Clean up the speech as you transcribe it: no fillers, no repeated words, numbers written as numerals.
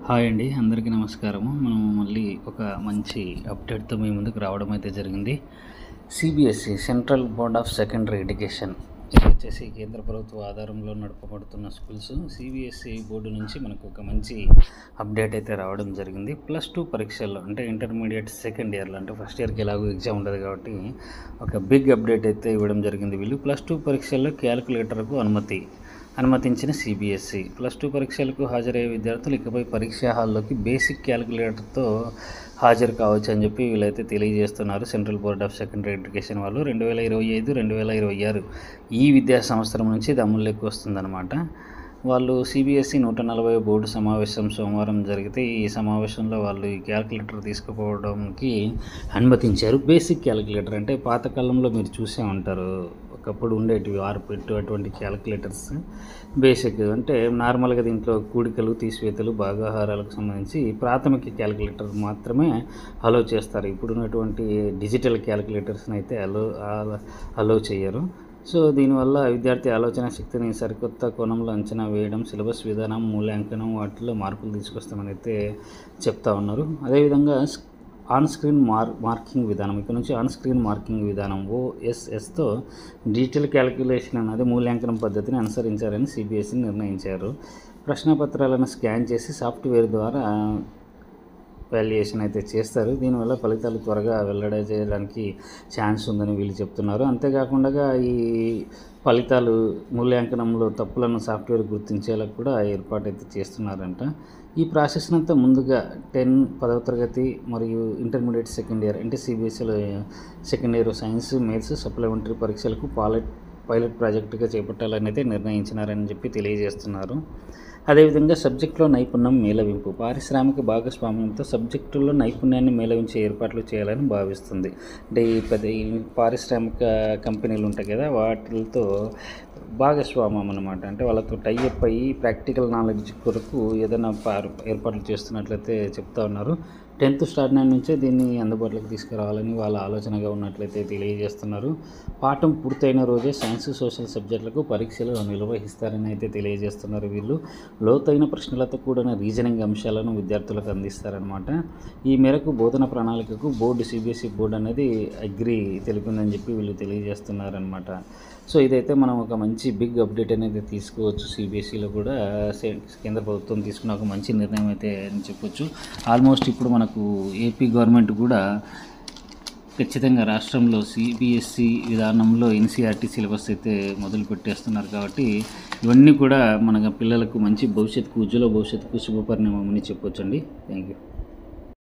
Hi అండి, అందరికీ నమస్కారము. మనం మళ్ళీ ఒక మంచి అప్డేట్తో మీ ముందుకు రావడం అయితే జరిగింది. CBSE central board of secondary education, ఇది వచ్చేసి కేంద్ర ప్రభుత్వ ఆధారంలో నడపబడుతున్న స్కూల్స్. సిబిఎస్ఈ బోర్డు నుంచి మనకు ఒక మంచి అప్డేట్ అయితే రావడం జరిగింది. +2 పరీక్షల్లో అంటే ఇంటర్మీడియట్ సెకండ్ ఇయర్లో, అంటే ఫస్ట్ ఇయర్కి ఎలాగో ఎగ్జామ్ ఉండదు కాబట్టి ఒక బిగ్ అప్డేట్ అయితే ఇవ్వడం జరిగింది. వీళ్ళు +2 పరీక్షల్లో క్యాలిక్యులేటర్కు అనుమతించిన సిబిఎస్ఈ. +2 పరీక్షలకు హాజరయ్యే విద్యార్థులు ఇకపై పరీక్షా హాల్లోకి బేసిక్ క్యాలిక్యులేటర్తో హాజరు కావచ్చు అని చెప్పి వీళ్ళైతే తెలియజేస్తున్నారు. Central board of secondary education వాళ్ళు 2025-2026 ఈ విద్యా సంవత్సరం నుంచి ఇది అమల్లోకి వస్తుందన్నమాట. వాళ్ళు సిబిఎస్ఈ 140 బోర్డు సమావేశం సోమవారం జరిగితే ఈ సమావేశంలో వాళ్ళు ఈ క్యాలిక్యులేటర్ తీసుకుపోవడానికి అనుమతించారు. బేసిక్ క్యాలిక్యులేటర్ అంటే పాతకాలంలో మీరు చూసే ఉంటారు, ఒకప్పుడు ఉండేటివి ఆర్పిట్ అటువంటి క్యాలిక్యులేటర్స్. బేసిక్ అంటే నార్మల్గా దీంట్లో కూడికలు, తీసివేతలు, భాగాహారాలకు సంబంధించి ప్రాథమిక క్యాలిక్యులేటర్ మాత్రమే అలో చేస్తారు. ఇప్పుడున్నటువంటి డిజిటల్ క్యాలిక్యులేటర్స్ని అయితే అలో చేయరు. సో దీనివల్ల విద్యార్థి ఆలోచన శక్తిని సరికొత్త కోణంలో అంచనా వేయడం, సిలబస్ విధానం, మూల్యాంకనం వాటిలో మార్పులు తీసుకొస్తామని అయితే చెప్తా ఉన్నారు. అదేవిధంగా ఆన్ స్క్రీన్ మార్కింగ్ విధానం, ఇక్కడ నుంచి ఆన్ స్క్రీన్ మార్కింగ్ విధానం OSSతో డిజిటల్ క్యాలిక్యులేషన్ అన్నది మూల్యాంకనం పద్ధతిని అనుసరించాలని సిబిఎస్ఈ నిర్ణయించారు. ప్రశ్నపత్రాలను స్కాన్ చేసి సాఫ్ట్వేర్ ద్వారా వాల్యుయేషన్ అయితే చేస్తారు. దీనివల్ల ఫలితాలు త్వరగా వెల్లడి చేయడానికి ఛాన్స్ ఉందని వీళ్ళు చెప్తున్నారు. అంతేకాకుండా ఈ ఫలితాలు మూల్యాంకనంలో తప్పులను సాఫ్ట్వేర్ గుర్తించేలా కూడా ఏర్పాటు అయితే చేస్తున్నారంట. ఈ ప్రాసెస్ అంతా ముందుగా 10వ తరగతి మరియు ఇంటర్మీడియట్ సెకండ్ ఇయర్ అంటే సిబిఎస్ఈలో second year science, maths supplementary పరీక్షలకు పైలట్ ప్రాజెక్టుగా చేపట్టాలని అయితే నిర్ణయించినారని చెప్పి తెలియజేస్తున్నారు. అదేవిధంగా సబ్జెక్టులో నైపుణ్యం మేళవింపు, పారిశ్రామిక భాగస్వామ్యంతో సబ్జెక్టుల్లో నైపుణ్యాన్ని మేళవించే ఏర్పాట్లు చేయాలని భావిస్తుంది. అంటే ఈ పారిశ్రామిక కంపెనీలు ఉంటాయి కదా, వాటితో భాగస్వామ్యం అన్నమాట. అంటే వాళ్ళతో టైఅప్ అయ్యి ప్రాక్టికల్ నాలెడ్జ్ కొరకు ఏదైనా ఏర్పాట్లు చేస్తున్నట్లయితే చెప్తా ఉన్నారు. 10th స్టాండర్డ్ నుంచే దీన్ని అందుబాటులోకి తీసుకురావాలని వాళ్ళ ఆలోచనగా ఉన్నట్లయితే తెలియజేస్తున్నారు. పాఠం పూర్తయిన రోజే సైన్స్, సోషల్ సబ్జెక్టులకు పరీక్షలు నిర్వహిస్తారని అయితే తెలియజేస్తున్నారు. వీళ్ళు లోతైన ప్రశ్నలతో కూడిన రీజనింగ్ అంశాలను విద్యార్థులకు అందిస్తారనమాట. ఈ మేరకు బోధన ప్రణాళికకు బోర్డు, సిబిఎస్ఈ బోర్డు అనేది అగ్రి తెలిపిందని చెప్పి వీళ్ళు తెలియజేస్తున్నారనమాట. సో ఇదైతే మనం ఒక మంచి బిగ్ అప్డేట్ అనేది తీసుకోవచ్చు. సిబిఎస్ఈలో కూడా కేంద్ర ప్రభుత్వం తీసుకున్న ఒక మంచి నిర్ణయం అయితే అని చెప్పొచ్చు. ఆల్మోస్ట్ ఇప్పుడు మనకు ఏపీ గవర్నమెంట్ కూడా ఖచ్చితంగా రాష్ట్రంలో సిబిఎస్ఈ విధానంలో ఎన్సీఆర్టీ సిలబస్ అయితే మొదలు పెట్టేస్తున్నారు. కాబట్టి ఇవన్నీ కూడా మన పిల్లలకు మంచి భవిష్యత్తుకు, ఉజ్వల భవిష్యత్తుకు శుభపరిణామం అని చెప్పొచ్చండి. Thank you.